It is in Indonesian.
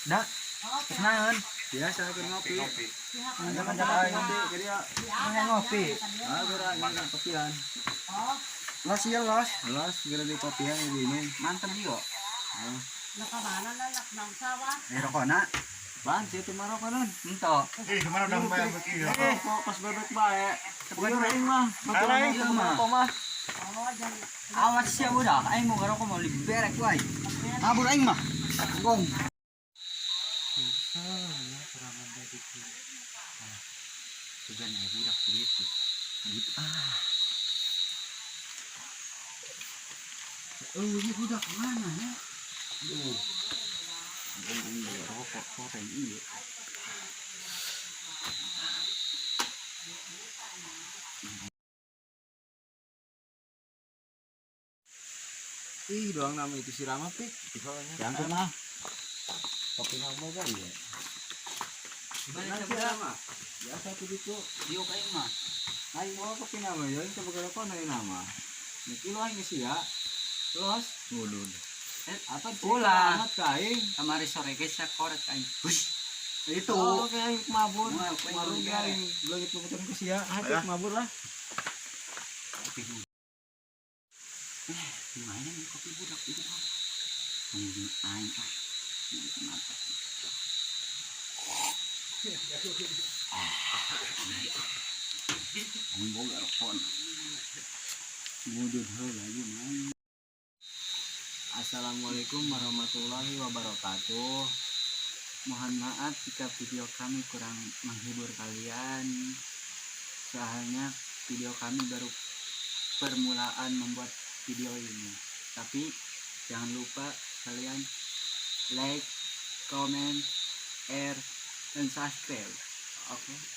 Dah, kenalan. Biasa ke ngopi. Ada kan jalan Ngopi, kaya ngopi. gara ini kopian. Los ya los. Alas, gara di kopian ini. Mantap juga. Nakamana na ng sawa. Rokok nak. Ban sih itu marah kanan. Ento. Kemana udah bayar begitu? Kok pas bebek bae. Bukan Aing mah. Aing mah. Oh, jan. Awas siya udah. Aing mau ngerokok mau liberek wae. Abur aing mah. Gong. Tugan aja budak begitu. Gitu. Ini budak mana ya? Aduh. Ini rokok kok kayak iya. Ih, doang nama itu si Rama pik. Yang mah. Kopi nama kan ya. Gimana si Rama? Biasa tuh gitu. Dia kayak mah. Ayo mau kopi nama ya, kita bakal apa nama? Kilo aing sih ya. Los, ngulun. Apa sih? Ulah. Amat kaing. Kamari sore guys saya korek aing. Hush. Itu. Oh, kayak mabur. Nah, Marun kayak kaing. Belum kebetulan ke sia. Hati mabur lah. Gimana nih kopi budak itu? Anjing aing ah. Kenapa? Aing boga rokok. Mudud lagi main. Assalamualaikum warahmatullahi wabarakatuh. Mohon maaf jika video kami kurang menghibur kalian. Soalnya video kami baru permulaan membuat video ini. Tapi jangan lupa kalian like, comment, share, dan subscribe. Oke.